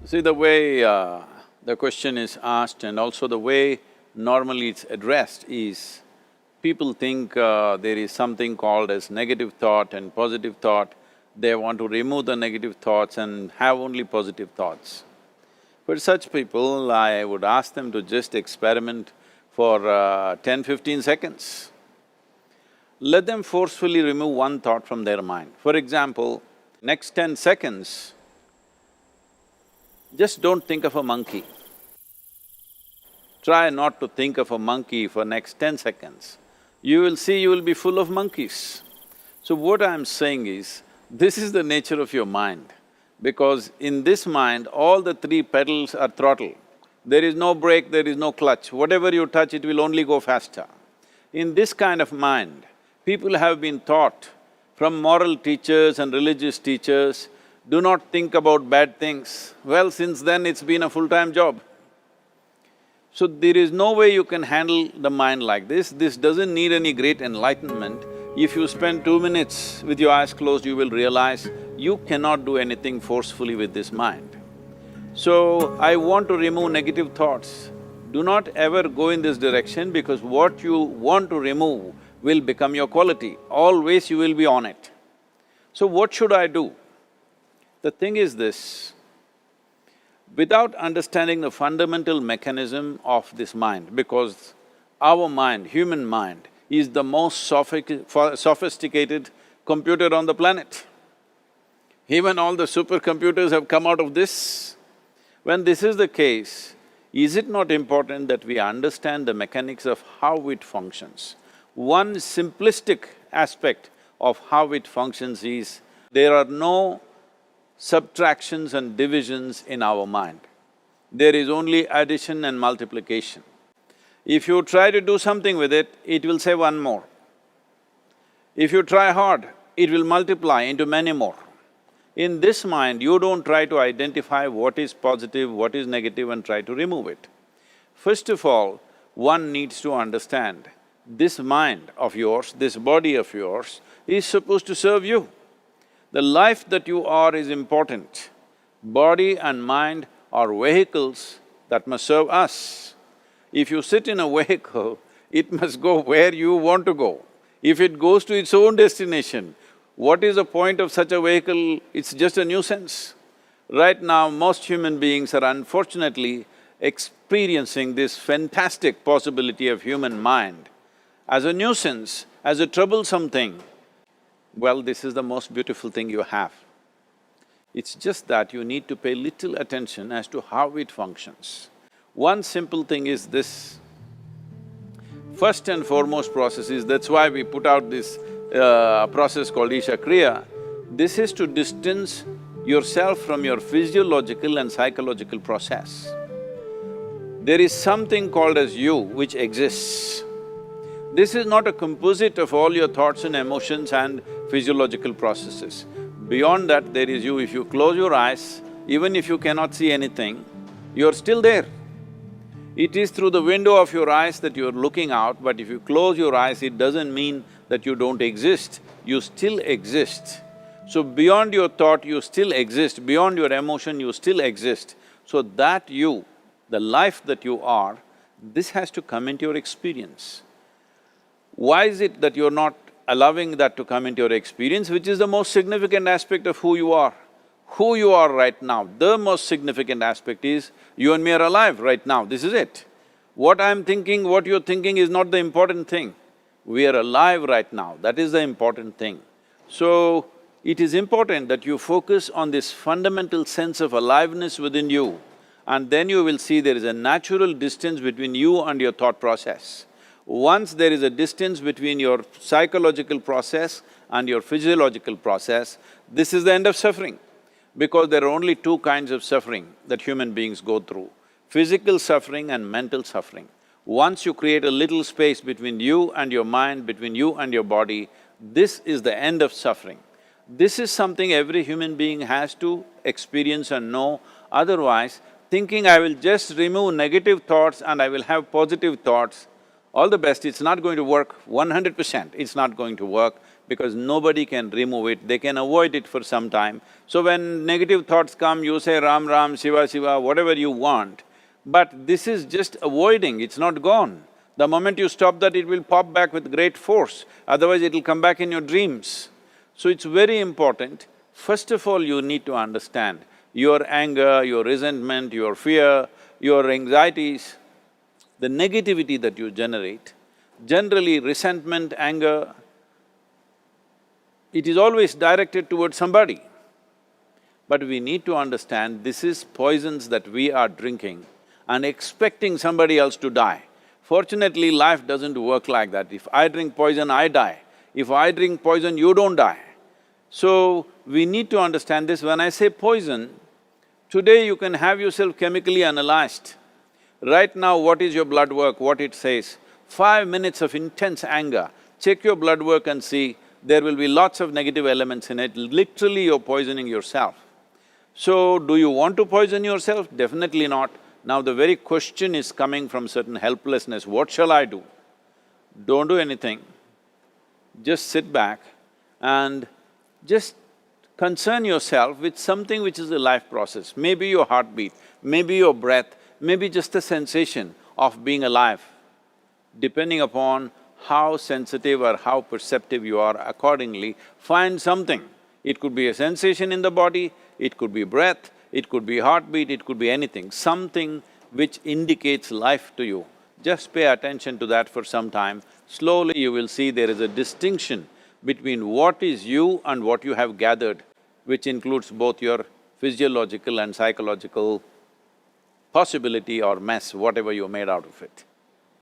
See, the way the question is asked and also the way normally it's addressed is, people think there is something called as negative thought and positive thought. They want to remove the negative thoughts and have only positive thoughts. For such people, I would ask them to just experiment for 10-15 seconds. Let them forcefully remove one thought from their mind. For example, next 10 seconds, just don't think of a monkey. Try not to think of a monkey for next 10 seconds. You will see you will be full of monkeys. So what I'm saying is, this is the nature of your mind, because in this mind, all the three pedals are throttle. There is no brake, there is no clutch. Whatever you touch, it will only go faster. In this kind of mind, people have been taught from moral teachers and religious teachers, do not think about bad things. Well, since then it's been a full-time job. So there is no way you can handle the mind like this. This doesn't need any great enlightenment. If you spend 2 minutes with your eyes closed, you will realize you cannot do anything forcefully with this mind. So, I want to remove negative thoughts. Do not ever go in this direction, because what you want to remove will become your quality. Always you will be on it. So what should I do? The thing is this, without understanding the fundamental mechanism of this mind, because our mind, human mind, is the most sophisticated computer on the planet. Even all the supercomputers have come out of this. When this is the case, is it not important that we understand the mechanics of how it functions? One simplistic aspect of how it functions is, there are no subtractions and divisions in our mind. There is only addition and multiplication. If you try to do something with it, it will say one more. If you try hard, it will multiply into many more. In this mind, you don't try to identify what is positive, what is negative and try to remove it. First of all, one needs to understand, this mind of yours, this body of yours is supposed to serve you. The life that you are is important. Body and mind are vehicles that must serve us. If you sit in a vehicle, it must go where you want to go. If it goes to its own destination, what is the point of such a vehicle? It's just a nuisance. Right now, most human beings are unfortunately experiencing this fantastic possibility of human mind as a nuisance, as a troublesome thing. Well, this is the most beautiful thing you have. It's just that you need to pay little attention as to how it functions. One simple thing is this. First and foremost process is, that's why we put out this process called Isha Kriya. This is to distance yourself from your physiological and psychological process. There is something called as you which exists. This is not a composite of all your thoughts and emotions and physiological processes. Beyond that, there is you. If you close your eyes, even if you cannot see anything, you're still there. It is through the window of your eyes that you're looking out, but if you close your eyes, it doesn't mean that you don't exist, you still exist. So beyond your thought, you still exist, beyond your emotion, you still exist. So that you, the life that you are, this has to come into your experience. Why is it that you're not allowing that to come into your experience, which is the most significant aspect of who you are? Who you are right now, the most significant aspect is, you and me are alive right now, this is it. What I'm thinking, what you're thinking is not the important thing. We are alive right now, that is the important thing. So, it is important that you focus on this fundamental sense of aliveness within you, and then you will see there is a natural distance between you and your thought process. Once there is a distance between your psychological process and your physiological process, this is the end of suffering. Because there are only two kinds of suffering that human beings go through, physical suffering and mental suffering. Once you create a little space between you and your mind, between you and your body, this is the end of suffering. This is something every human being has to experience and know, otherwise thinking I will just remove negative thoughts and I will have positive thoughts, all the best, it's not going to work 100%, it's not going to work. because nobody can remove it, they can avoid it for some time. So when negative thoughts come, you say Ram Ram, Shiva Shiva, whatever you want, but this is just avoiding, it's not gone. The moment you stop that, it will pop back with great force, otherwise it'll come back in your dreams. So it's very important, first of all you need to understand your anger, your resentment, your fear, your anxieties, the negativity that you generate. Generally resentment, anger, it is always directed towards somebody. But we need to understand this is poisons that we are drinking and expecting somebody else to die. Fortunately, life doesn't work like that. If I drink poison, I die. If I drink poison, you don't die. So, we need to understand this. When I say poison, today you can have yourself chemically analyzed. Right now, what is your blood work, what it says? 5 minutes of intense anger, check your blood work and see, there will be lots of negative elements in it, literally you're poisoning yourself. So, do you want to poison yourself? Definitely not. Now the very question is coming from certain helplessness, what shall I do? Don't do anything, just sit back and just concern yourself with something which is a life process. Maybe your heartbeat, maybe your breath, maybe just a sensation of being alive. Depending upon how sensitive or how perceptive you are, accordingly, find something. It could be a sensation in the body, it could be breath, it could be heartbeat, it could be anything, something which indicates life to you. Just pay attention to that for some time. Slowly you will see there is a distinction between what is you and what you have gathered, which includes both your physiological and psychological possibility or mess, whatever you made out of it.